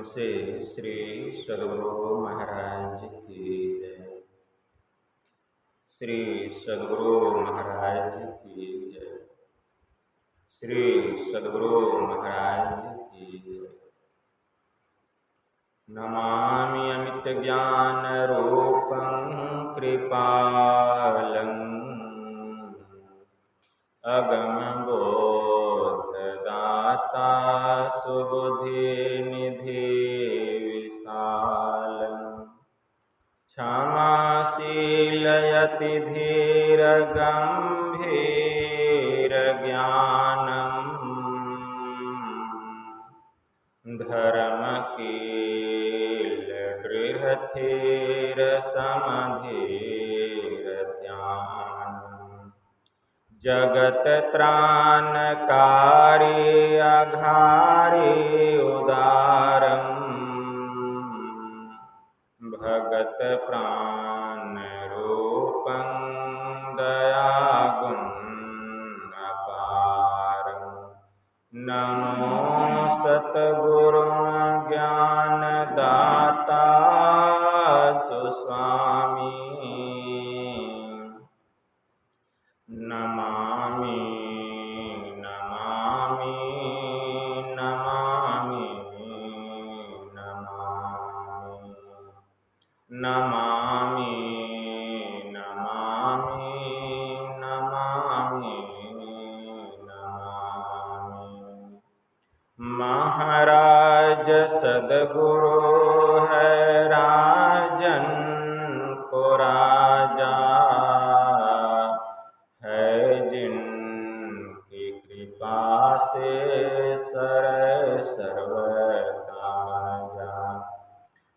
से श्री सद्गुरु महाराज की जय। श्री सद्गुरु महाराज की जय। श्री सद्गुरु महाराज की जय। नमामि अमित ज्ञान रूपं कृपालं अगम बोधदाता सुबुद्धि निधि विशालं क्षमाशीलयति धीर गंभीर ज्ञानम् धर्मकील गृहधीर समधीर ध्यान जगत त्राणकारी अघारी उदारम भगत प्राण रूपं दयागुण अपारम। नमो सतगुरु ज्ञान दाता सुस्वामी नमामि नमामि नमामि नमामि नमामि नमामि नमामि। महाराज सद्गुरु है राजन को राजा है जिनकी कृपा से सर सर्व काजा।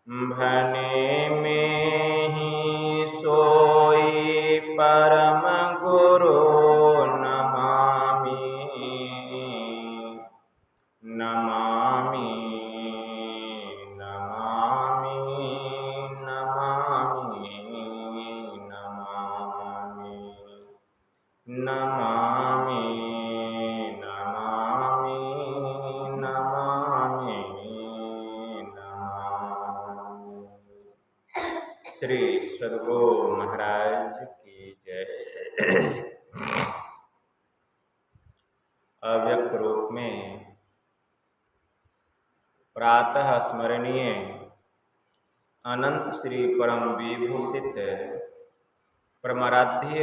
भने में ही सोई परम गुरु नमामि नमामि नमामि नमामि नमामि नमामि नमामि नमामि नमामि। श्री सद्गुरु महाराज की जय। अव्यक्त रूप में प्रातः स्मरणीय अनंत श्री परम विभूषित परमाराध्य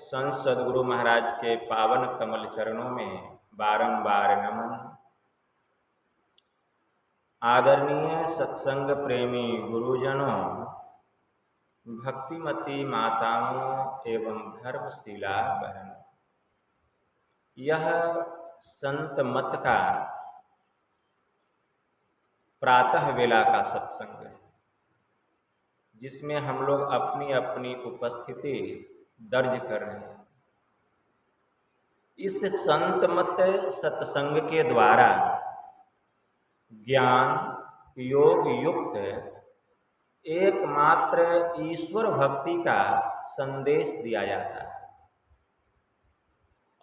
संत सद्गुरु महाराज के पावन कमल चरणों में बारंबार नमन। आदरणीय सत्संग प्रेमी गुरुजनों, भक्तिमती माताओं एवं धर्मशिला बहन, यह संत मत का प्रातः वेला का सत्संग है, जिसमें हम लोग अपनी अपनी उपस्थिति दर्ज कर रहे हैं। इस संत मत सत्संग के द्वारा ज्ञान योग युक्त एकमात्र ईश्वर भक्ति का संदेश दिया जाता है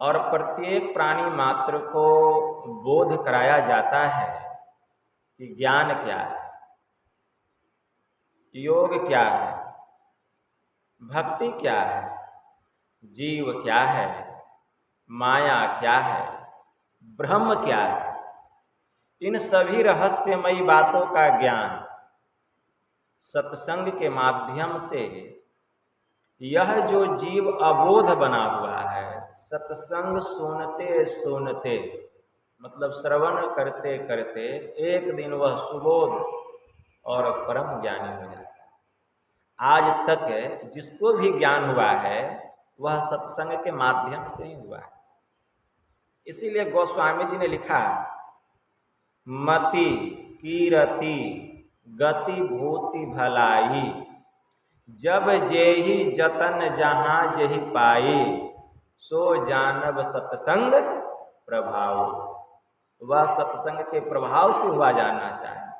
और प्रत्येक प्राणी मात्र को बोध कराया जाता है कि ज्ञान क्या है, योग क्या है, भक्ति क्या है, जीव क्या है, माया क्या है, ब्रह्म क्या है। इन सभी रहस्यमयी बातों का ज्ञान सत्संग के माध्यम से यह जो जीव अबोध बना हुआ है, सत्संग सुनते सुनते मतलब श्रवण करते करते एक दिन वह सुबोध और परम ज्ञानी हो जाता है। आज तक जिसको भी ज्ञान हुआ है वह सत्संग के माध्यम से ही हुआ है। इसीलिए गोस्वामी जी ने लिखा, मति कीरति गति भूति भलाई जब जेहि जतन जहाँ जेहि पाई सो जानब सत्संग प्रभाव। वह सत्संग के प्रभाव से हुआ जानना चाहिए।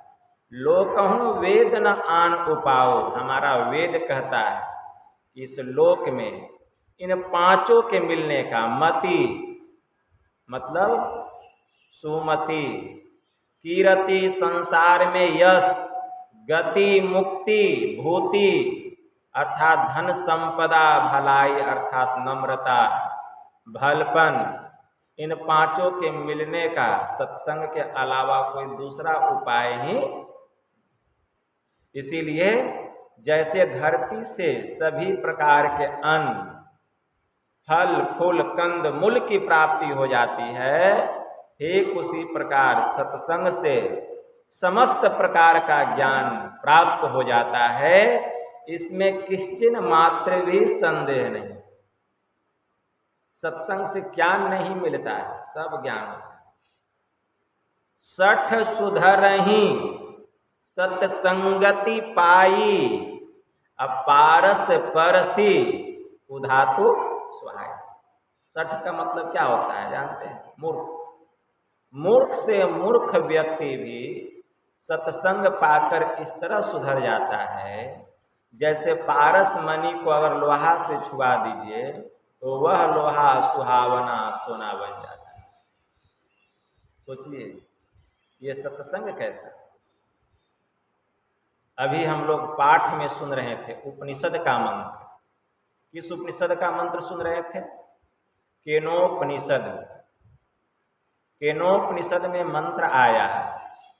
लोकहूँ वेद न आन उपाओ, हमारा वेद कहता है कि इस लोक में इन पांचों के मिलने का, मति मतलब सुमति, कीरति संसार में यश, गति मुक्ति भूति अर्थात धन संपदा, भलाई अर्थात नम्रता, भलपन, इन पांचों के मिलने का सत्संग के अलावा कोई दूसरा उपाय ही। इसीलिए जैसे धरती से सभी प्रकार के अन्न, फल फूल कंद मूल की प्राप्ति हो जाती है, ठीक उसी प्रकार सत्संग से समस्त प्रकार का ज्ञान प्राप्त हो जाता है। इसमें किंचित मात्र भी संदेह नहीं। सत्संग से ज्ञान नहीं मिलता है, सब ज्ञान होता है। सठ सुधरहि सत्संगति पाई, अपारस परसी उधातु सुहाय। सठ का मतलब क्या होता है जानते हैं? मूर्ख। मूर्ख से मूर्ख व्यक्ति भी सत्संग पाकर इस तरह सुधर जाता है, जैसे पारस मणि को अगर लोहा से छुआ दीजिए तो वह लोहा सुहावना सोना बन जाता है। सोचिए ये सत्संग कैसा। अभी हम लोग पाठ में सुन रहे थे उपनिषद का मंत्र। किस उपनिषद का मंत्र सुन रहे थे? केनोपनिषद। केनोपनिषद में मंत्र आया,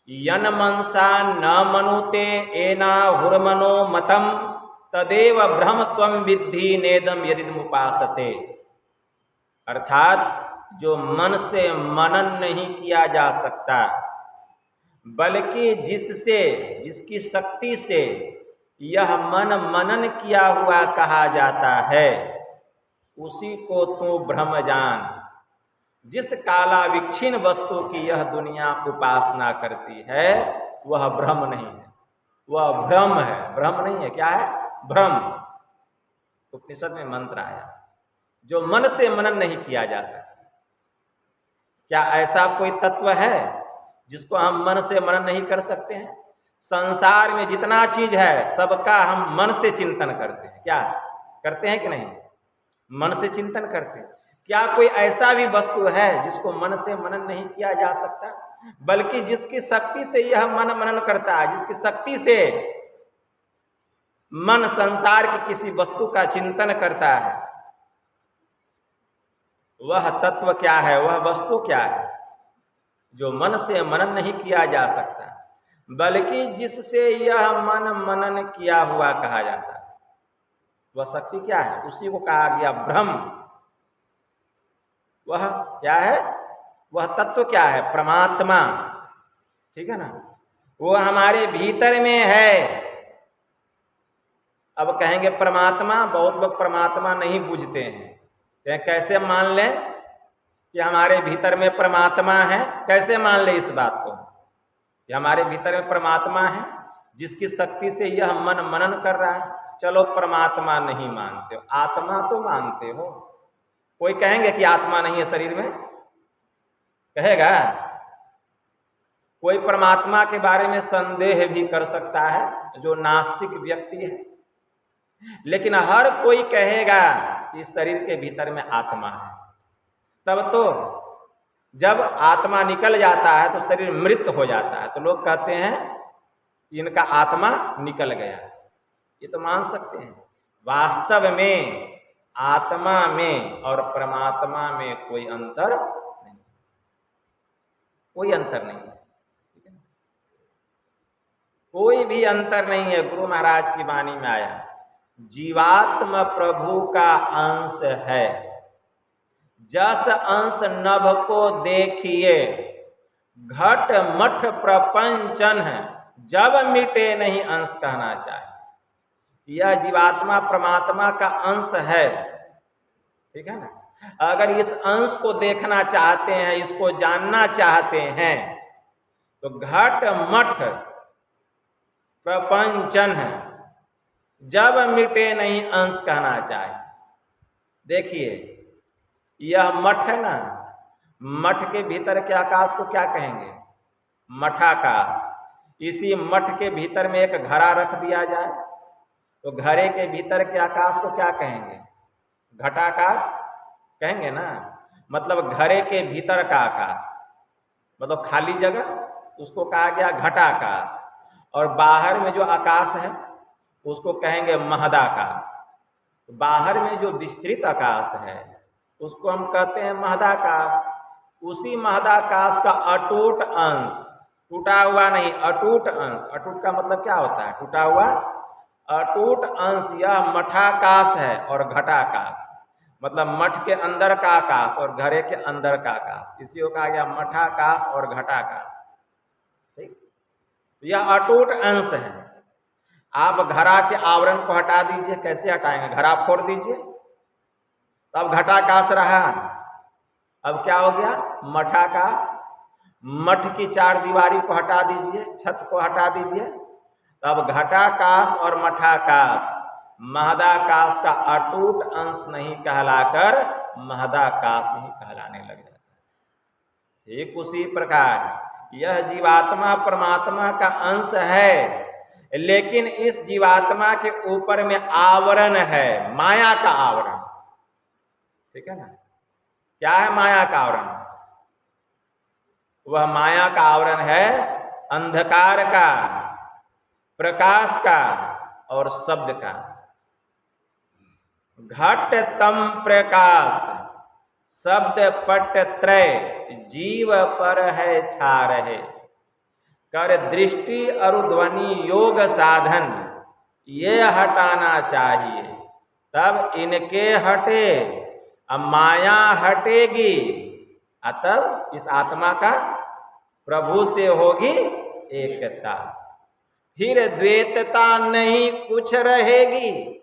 यन मनसा न मनुते एना हुर्मनो मतम तदेव ब्रह्म त्वं विद्धि नेदम यदिमुपासते। अर्थात जो मन से मनन नहीं किया जा सकता, बल्कि जिसकी शक्ति से यह मन मनन किया हुआ कहा जाता है, उसी को तू ब्रह्म जान। जिस काला विक्षीण वस्तु की यह दुनिया उपासना करती है वह ब्रह्म नहीं है, वह भ्रम है। ब्रह्म नहीं है, क्या है? भ्रम। उपनिषद में मंत्र आया जो मन से मनन नहीं किया जा सकता। क्या ऐसा कोई तत्व है जिसको हम मन से मनन नहीं कर सकते हैं? संसार में जितना चीज है सबका हम मन से चिंतन करते हैं। क्या करते हैं कि नहीं? मन से चिंतन करते हैं। क्या कोई ऐसा भी वस्तु है जिसको मन से मनन नहीं किया जा सकता? बल्कि जिसकी शक्ति से यह मन मनन करता है, जिसकी शक्ति से मन संसार की किसी वस्तु का चिंतन करता है, वह तत्व क्या है, वह वस्तु क्या है? जो मन से मनन नहीं किया जा सकता, बल्कि जिससे यह मन मनन किया हुआ कहा जाता है, वह शक्ति क्या है? उसी को कहा गया ब्रह्म। वह क्या है? वह तत्व क्या है? परमात्मा। ठीक है ना? वो हमारे भीतर में है। अब कहेंगे परमात्मा, बहुत लोग परमात्मा नहीं बूझते हैं। कैसे मान लें कि हमारे भीतर में परमात्मा है? कैसे मान ले इस बात को कि हमारे भीतर में परमात्मा है जिसकी शक्ति से यह मन मनन कर रहा है? चलो परमात्मा नहीं मानते हो, आत्मा तो मानते हो। कोई कहेंगे कि आत्मा नहीं है शरीर में? कहेगा? कोई परमात्मा के बारे में संदेह भी कर सकता है जो नास्तिक व्यक्ति है, लेकिन हर कोई कहेगा कि इस शरीर के भीतर में आत्मा है। तब तो जब आत्मा निकल जाता है तो शरीर मृत हो जाता है, तो लोग कहते हैं इनका आत्मा निकल गया। ये तो मान सकते हैं। वास्तव में आत्मा में और परमात्मा में कोई अंतर नहीं, कोई अंतर नहीं है। कोई भी अंतर नहीं है। गुरु महाराज की वाणी में आया, जीवात्मा प्रभु का अंश है, जस अंश नभ को देखिए, घट मठ प्रपंचन है, जब मिटे नहीं अंश कहना चाहिए। यह जीवात्मा परमात्मा का अंश है। ठीक है ना? अगर इस अंश को देखना चाहते हैं, इसको जानना चाहते हैं, तो घट मठ प्रपंचन है, जब मिटे नहीं अंश कहना चाहिए। देखिए यह मठ है ना, मठ के भीतर के आकाश को क्या कहेंगे? मठाकाश। इसी मठ के भीतर में एक घड़ा रख दिया जाए तो घड़े के भीतर के आकाश को क्या कहेंगे? घटाकाश कहेंगे ना। मतलब घड़े के भीतर का आकाश मतलब खाली जगह, उसको कहा गया घटाकाश, और बाहर में जो आकाश है उसको कहेंगे महदाकाश। बाहर में जो विस्तृत आकाश है उसको हम कहते हैं महदाकाश। उसी महदाकाश का अटूट अंश, टूटा हुआ नहीं, अटूट अंश, अटूट का मतलब क्या होता है? टूटा हुआ। अटूट अंश यह मठाकाश है और घटाकाश, मतलब मठ के अंदर का आकाश और घड़े के अंदर का आकाश, इसी को कहा गया मठाकाश और घटाकाश। ठीक, यह अटूट अंश है। आप घड़ा के आवरण को हटा दीजिए, कैसे हटाएंगे? घड़ा फोड़ दीजिए, तब घटाकाश रहा। अब क्या हो गया? मठाकाश। मठ की चार दीवारी को हटा दीजिए, छत को हटा दीजिए, तब घटाकाश और मठाकाश महदाकाश का अटूट अंश नहीं कहलाकर महदाकाश ही कहलाने लग जाता है। ठीक उसी प्रकार यह जीवात्मा परमात्मा का अंश है, लेकिन इस जीवात्मा के ऊपर में आवरण है, माया का आवरण। ठीक है ना? क्या है माया का आवरण? वह माया का आवरण है अंधकार का, प्रकाश का और शब्द का। घट तम प्रकाश शब्द पट त्रय जीव पर है छा रहे, कर दृष्टि और ध्वनि योग साधन ये हटाना चाहिए, तब इनके हटे, अब माया हटेगी, तब इस आत्मा का प्रभु से होगी एकता, फिर द्वैतता नहीं कुछ रहेगी।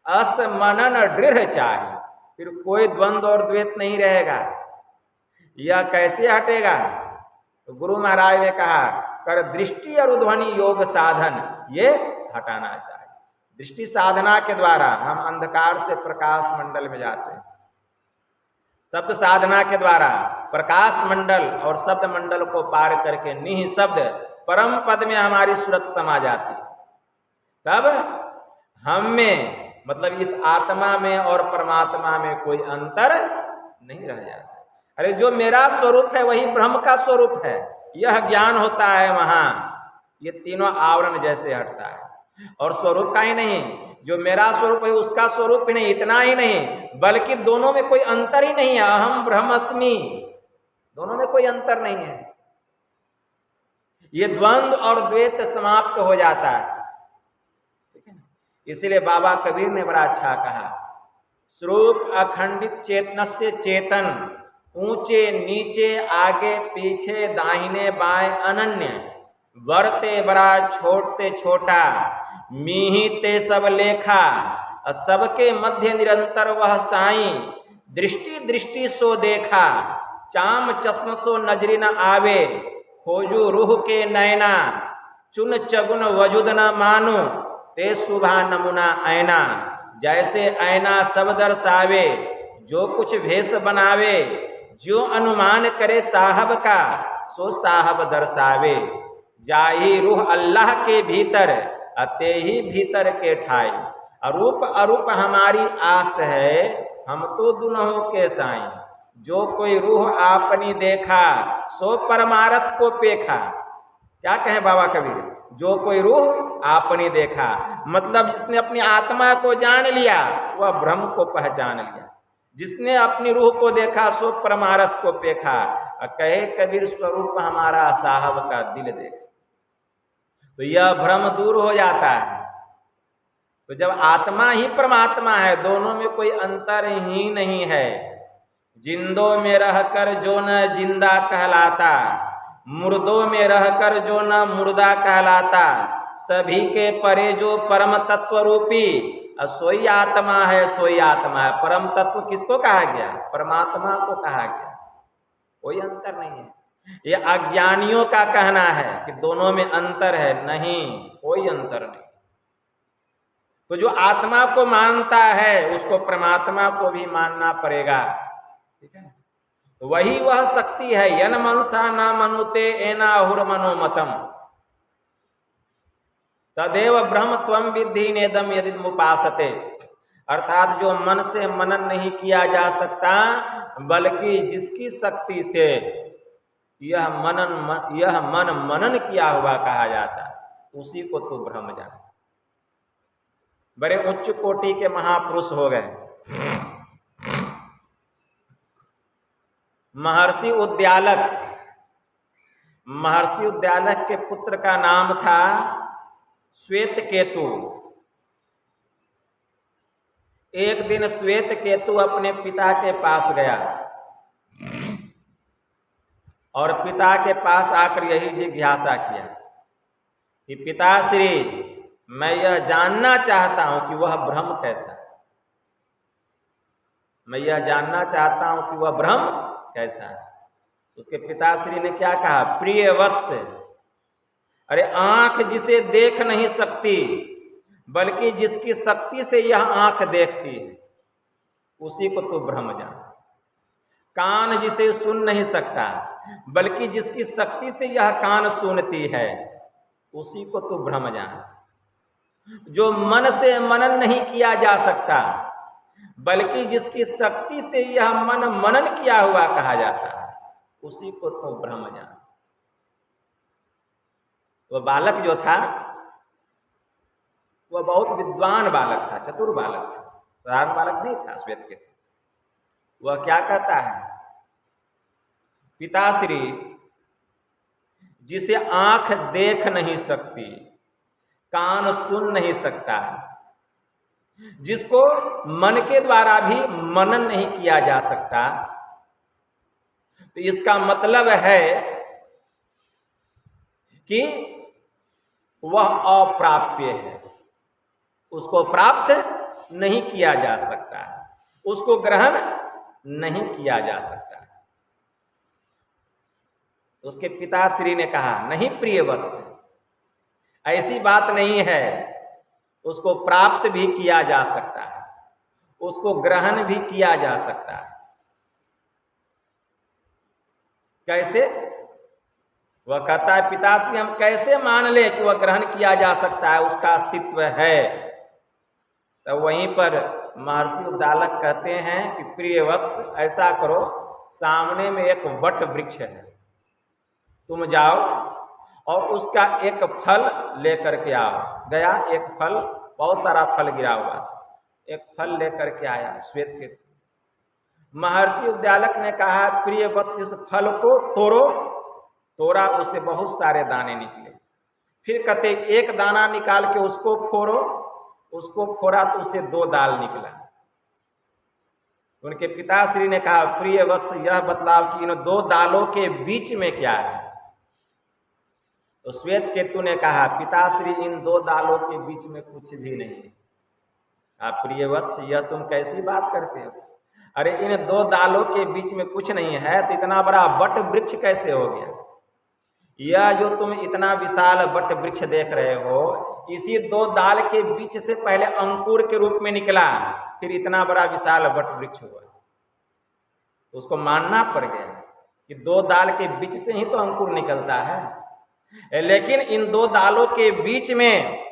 अस मनन दृढ़ चाहिए, फिर कोई द्वंद्व और द्वैत नहीं रहेगा। यह कैसे हटेगा? तो गुरु महाराज ने कहा कर दृष्टि और ध्वनि योग साधन ये हटाना चाहिए। दृष्टि साधना के द्वारा हम अंधकार से प्रकाश मंडल में जाते हैं, शब्द साधना के द्वारा प्रकाश मंडल और शब्द मंडल को पार करके निह शब्द परम पद में हमारी सूरत समा जाती है। तब हम में मतलब इस आत्मा में और परमात्मा में कोई अंतर नहीं रह जाता। अरे जो मेरा स्वरूप है वही ब्रह्म का स्वरूप है, यह ज्ञान होता है वहाँ। ये तीनों आवरण जैसे हटता है, और स्वरूप का ही नहीं, जो मेरा स्वरूप है उसका स्वरूप ही नहीं, इतना ही नहीं बल्कि दोनों में कोई अंतर ही नहीं है। अहम ब्रह्मस्मि, दोनों में कोई अंतर नहीं है। ये द्वंद्व और द्वैत समाप्त हो जाता है। इसलिए बाबा कबीर ने बड़ा अच्छा कहा, स्वरूप अखंडित चेतनस्य चेतन, ऊंचे नीचे आगे पीछे दाहिने बाएं अनन्य, बड़ते बड़ा छोटते छोटा, मीही ते सब लेखा, सबके मध्य निरंतर वह साई, दृष्टि दृष्टि सो देखा, चाम चश्म सो नजरी न आवे, खोजू रूह के नैना, चुन चगुन वजुद न मानो, ते सुभा नमुना ऐना, जैसे ऐना सब दर्शावे, जो कुछ भेष बनावे, जो अनुमान करे साहब का, सो साहब दर्शावे, जाही रूह अल्लाह के भीतर, अते ही भीतर के ठाई, अरूप अरूप हमारी आस है, हम तो दुनों के साईं, जो कोई रूह आपनी देखा, सो परमारथ को पेखा। क्या कहे बाबा कबीर? जो कोई रूह आपने देखा, मतलब जिसने अपनी आत्मा को जान लिया वह ब्रह्म को पहचान लिया। जिसने अपनी रूह को देखा सो परमारथ को पेखा। कहे कबीर स्वरूप हमारा साहब का दिल देखा, तो यह भ्रम दूर हो जाता है। तो जब आत्मा ही परमात्मा है, दोनों में कोई अंतर ही नहीं है। जिंदों में रहकर जो न जिंदा कहलाता, मुर्दों में रहकर जो न मुर्दा कहलाता, सभी के परे जो परम तत्व रूपी, सोई आत्मा है, सोई आत्मा है। परम तत्व किसको कहा गया? परमात्मा को कहा गया। कोई अंतर नहीं है। ये अज्ञानियों का कहना है कि दोनों में अंतर है, नहीं, कोई अंतर नहीं। तो जो आत्मा को मानता है उसको परमात्मा को भी मानना पड़ेगा। ठीक है, तो वही वह शक्ति है। यन मनसा न मनुते एनाहुर मनोमतम, तदेव ब्रह्म त्वं विद्धि नेदम यदि मुपासते। अर्थात जो मन से मनन नहीं किया जा सकता, बल्कि जिसकी शक्ति से यह मन मनन किया हुआ कहा जाता है, उसी को तू ब्रह्म जान। बड़े उच्च कोटि के महापुरुष हो गए। महर्षि उद्यालक के पुत्र का नाम था श्वेत केतु। एक दिन श्वेत केतु अपने पिता के पास गया और पिता के पास आकर यही जिज्ञासा किया कि पिताश्री, मैं यह जानना चाहता हूं कि वह ब्रह्म कैसा है। मैं यह जानना चाहता हूं कि वह ब्रह्म कैसा है। उसके पिताश्री ने क्या कहा? प्रिय वत्स, अरे आंख जिसे देख नहीं सकती बल्कि जिसकी शक्ति से यह आंख देखती है, उसी को तू ब्रह्म जान। कान जिसे सुन नहीं सकता बल्कि जिसकी शक्ति से यह कान सुनती है, उसी को तू ब्रह्म जान। जो मन से मनन नहीं किया जा सकता बल्कि जिसकी शक्ति से यह मन मनन किया हुआ कहा जाता है, उसी को तो ब्रह्म जान। वह बालक जो था वह बहुत विद्वान बालक था, चतुर बालक था, साधारण बालक नहीं था श्वेत केतु। वह क्या कहता है? पिताश्री, जिसे आंख देख नहीं सकती, कान सुन नहीं सकता, जिसको मन के द्वारा भी मनन नहीं किया जा सकता, तो इसका मतलब है कि वह अप्राप्य है, उसको प्राप्त नहीं किया जा सकता, उसको ग्रहण नहीं किया जा सकता। उसके पिताश्री ने कहा, नहीं प्रिय वत्स, ऐसी बात नहीं है, उसको प्राप्त भी किया जा सकता है, उसको ग्रहण भी किया जा सकता है। कैसे? वह कहता है, पिताश्री हम कैसे मान ले कि वह ग्रहण किया जा सकता है, उसका अस्तित्व है। तो वहीं पर महर्षि उद्दालक कहते हैं कि प्रिय वत्स, ऐसा करो, सामने में एक वट वृक्ष है, तुम जाओ और उसका एक फल लेकर के आओ। गया, एक फल, बहुत सारा फल गिरा हुआ, एक फल लेकर के आया श्वेत केतु। महर्षि उद्दालक ने कहा, प्रिय वत्स, इस फल को तोड़ो। तोड़ा, उससे बहुत सारे दाने निकले। फिर कहते एक दाना निकाल के उसको फोड़ो, उसको फोड़ा तो उससे 2 दाल निकला। उनके पिताश्री ने कहा, प्रिय वत्स, यह बतलाओ कि इन 2 दालों के बीच में क्या है। तो श्वेत केतु ने कहा, पिताश्री, इन 2 दालों के बीच में कुछ भी नहीं है। आप प्रिय वत्स, यह तुम कैसी बात करते हो? अरे इन 2 दालों के बीच में कुछ नहीं है तो इतना बड़ा वट वृक्ष कैसे हो गया? यह जो तुम इतना विशाल वट वृक्ष देख रहे हो, इसी 2 दाल के बीच से पहले अंकुर के रूप में निकला, फिर इतना बड़ा विशाल वट वृक्ष हुआ। तो उसको मानना पड़ गया कि 2 दाल के बीच से ही तो अंकुर निकलता है। लेकिन इन 2 दालों के बीच में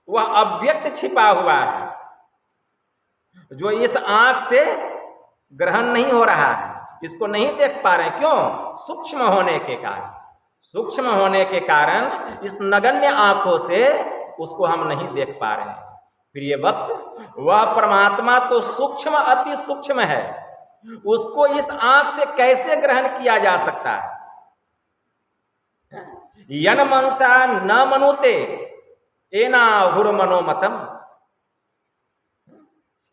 वह अव्यक्त छिपा हुआ है, जो इस आंख से ग्रहण नहीं हो रहा है, इसको नहीं देख पा रहे। क्यों? सूक्ष्म होने के कारण। सूक्ष्म होने के कारण इस नगण्य आंखों से उसको हम नहीं देख पा रहे हैं। प्रिय वत्स, वह परमात्मा तो सूक्ष्म, अति सूक्ष्म है, उसको इस आंख से कैसे ग्रहण किया जा सकता है? यन मनसा न मनुते एना हुर मनोमतम।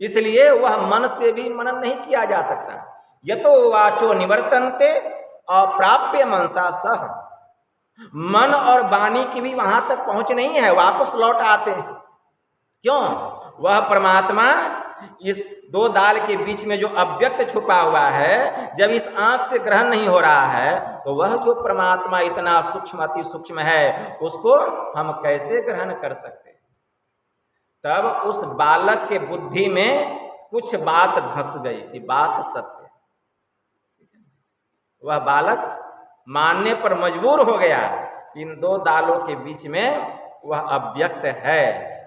इसलिए वह मन से भी मनन नहीं किया जा सकता। यतो वाचो निवर्तन्ते अप्राप्य मनसा सह। मन और वाणी की भी वहां तक पहुंच नहीं है, वापस लौट आते हैं। क्यों? वह परमात्मा इस 2 दाल के बीच में जो अव्यक्त छुपा हुआ है, जब इस आंख से ग्रहण नहीं हो रहा है, तो वह जो परमात्मा इतना सूक्ष्म, अति सूक्ष्म है, उसको हम कैसे ग्रहण कर सकते? तब उस बालक के बुद्धि में कुछ बात धंस गई कि बात सत्य है। वह बालक मानने पर मजबूर हो गया कि इन 2 दालों के बीच में वह अव्यक्त है,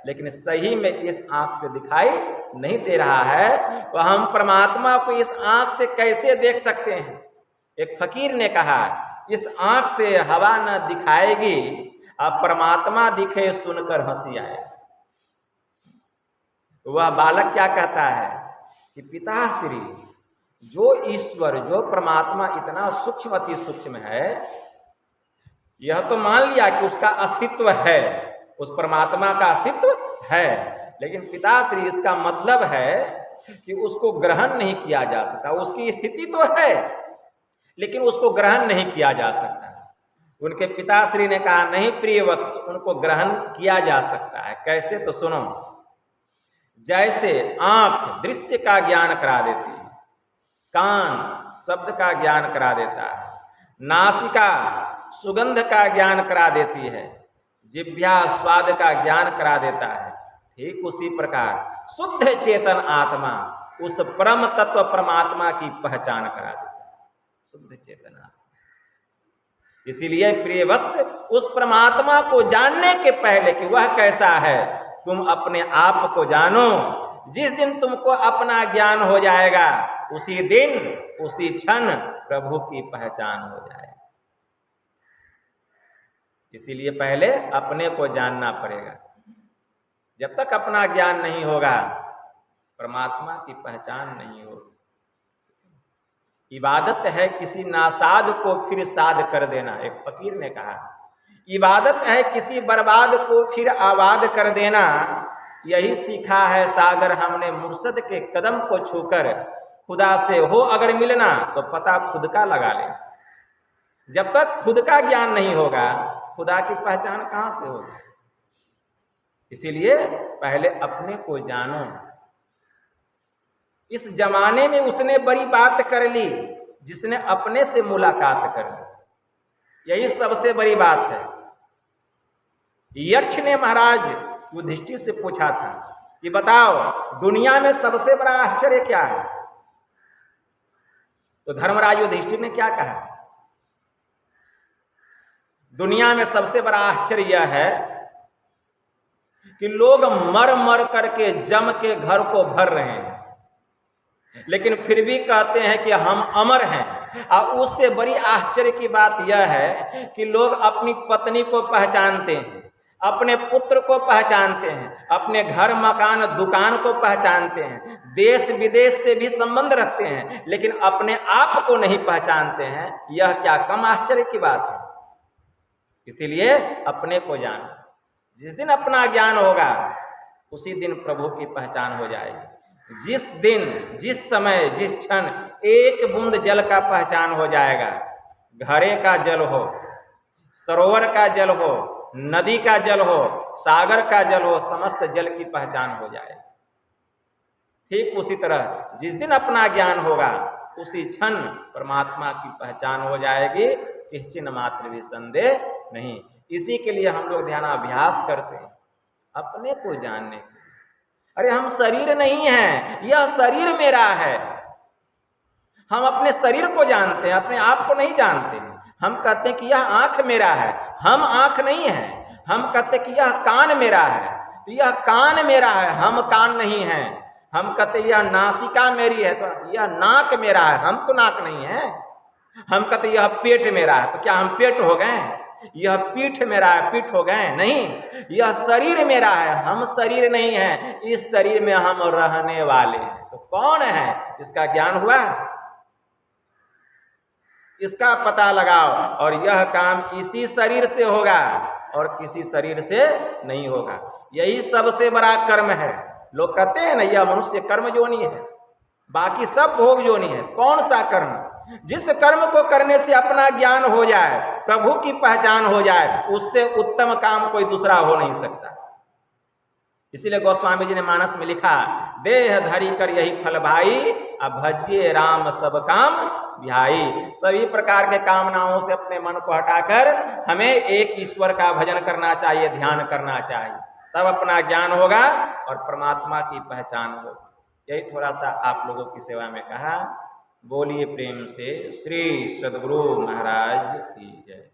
लेकिन सही में इस आंख से दिखाई नहीं दे रहा है। तो हम परमात्मा को इस आंख से कैसे देख सकते हैं? एक फकीर ने कहा, इस आंख से हवा न दिखाएगी, अब परमात्मा दिखे सुनकर हंसी आए। वह बालक क्या कहता है कि पिताश्री, जो ईश्वर, जो परमात्मा इतना सूक्ष्म, अति सूक्ष्म है, यह तो मान लिया कि उसका अस्तित्व है, उस परमात्मा का अस्तित्व है, लेकिन पिताश्री इसका मतलब है कि उसको ग्रहण नहीं किया जा सकता। उसकी स्थिति तो है लेकिन उसको ग्रहण नहीं किया जा सकता। उनके पिताश्री ने कहा, नहीं प्रिय वत्स, उनको ग्रहण किया जा सकता है। कैसे? तो सुनो। जैसे आंख दृश्य का ज्ञान करा देती है, कान शब्द का ज्ञान करा देता है, नासिका सुगंध का ज्ञान करा देती है, जिह्वा स्वाद का ज्ञान करा देता है, ठीक उसी प्रकार शुद्ध चेतन आत्मा उस परम तत्व परमात्मा की पहचान करा देता है, शुद्ध चेतन आत्मा। इसीलिए प्रिय वत्स, उस परमात्मा को जानने के पहले कि वह कैसा है, तुम अपने आप को जानो। जिस दिन तुमको अपना ज्ञान हो जाएगा, उसी दिन उसी क्षण प्रभु की पहचान हो जाएगी। इसीलिए पहले अपने को जानना पड़ेगा। जब तक अपना ज्ञान नहीं होगा, परमात्मा की पहचान नहीं होगी। इबादत है किसी नासाद को फिर साध कर देना, एक फकीर ने कहा। इबादत है किसी बर्बाद को फिर आबाद कर देना, यही सीखा है सागर हमने मुर्शद के कदम को छूकर। खुदा से हो अगर मिलना तो पता खुद का लगा लेना। जब तक खुद का ज्ञान नहीं होगा, खुदा की पहचान कहाँ से होगी? इसीलिए पहले अपने को जानो। इस जमाने में उसने बड़ी बात कर ली जिसने अपने से मुलाकात कर ली, यही सबसे बड़ी बात है। यक्ष ने महाराज युधिष्ठिर से पूछा था कि बताओ दुनिया में सबसे बड़ा आश्चर्य क्या है? तो धर्मराज युधिष्ठिर ने क्या कहा? दुनिया में सबसे बड़ा आश्चर्य यह है कि लोग मर मर करके जम के घर को भर रहे हैं, लेकिन फिर भी कहते हैं कि हम अमर हैं। और उससे बड़ी आश्चर्य की बात यह है कि लोग अपनी पत्नी को पहचानते हैं, अपने पुत्र को पहचानते हैं, अपने घर मकान दुकान को पहचानते हैं, देश विदेश से भी संबंध रखते हैं, लेकिन अपने आप को नहीं पहचानते हैं। यह क्या कम आश्चर्य की बात है? इसीलिए अपने को जानो। जिस दिन अपना ज्ञान होगा, उसी दिन प्रभु की पहचान हो जाएगी। जिस दिन, जिस समय, जिस क्षण एक बूंद जल का पहचान हो जाएगा, घड़े का जल हो, सरोवर का जल हो, नदी का जल हो, सागर का जल हो, समस्त जल की पहचान हो जाएगी। ठीक उसी तरह जिस दिन अपना ज्ञान होगा, उसी क्षण परमात्मा की पहचान हो जाएगी, किंचिन मात्र भी संदेह नहीं। इसी के लिए हम लोग ध्यानाभ्यास करते हैं, अपने को जानने के लिए। अरे हम शरीर नहीं हैं, यह शरीर मेरा है। हम अपने शरीर को जानते हैं, अपने आप को नहीं जानते हैं। हम कहते हैं कि यह आंख मेरा है, हम आंख नहीं है। हम कहते हैं कि यह कान मेरा है, तो यह कान मेरा है, हम कान नहीं हैं। हम कहते हैं यह नासिका मेरी है, तो यह नाक मेरा है, हम तो नाक नहीं है। हम कहते यह पेट मेरा है, तो क्या हम पेट हो गए? यह पीठ मेरा है, पीठ हो गए? नहीं। यह शरीर मेरा है, हम शरीर नहीं है। इस शरीर में हम रहने वाले हैं। तो कौन है? इसका ज्ञान हुआ, इसका पता लगाओ। और यह काम इसी शरीर से होगा और किसी शरीर से नहीं होगा। यही सबसे बड़ा कर्म है। लोग कहते हैं ना, यह मनुष्य कर्म जोनि है, बाकी सब भोग जोनि है। कौन सा कर्म? जिस कर्म को करने से अपना ज्ञान हो जाए, प्रभु की पहचान हो जाए, उससे उत्तम काम कोई दूसरा हो नहीं सकता। इसीलिए गोस्वामी जी ने मानस में लिखा, देह धरी कर यही फल भाई, अब भजिए राम सब काम ध्याई। सभी प्रकार के कामनाओं से अपने मन को हटाकर हमें एक ईश्वर का भजन करना चाहिए, ध्यान करना चाहिए। तब अपना ज्ञान होगा और परमात्मा की पहचान होगी। यही थोड़ा सा आप लोगों की सेवा में कहा। बोलिए प्रेम से श्री सद्गुरु महाराज की जय।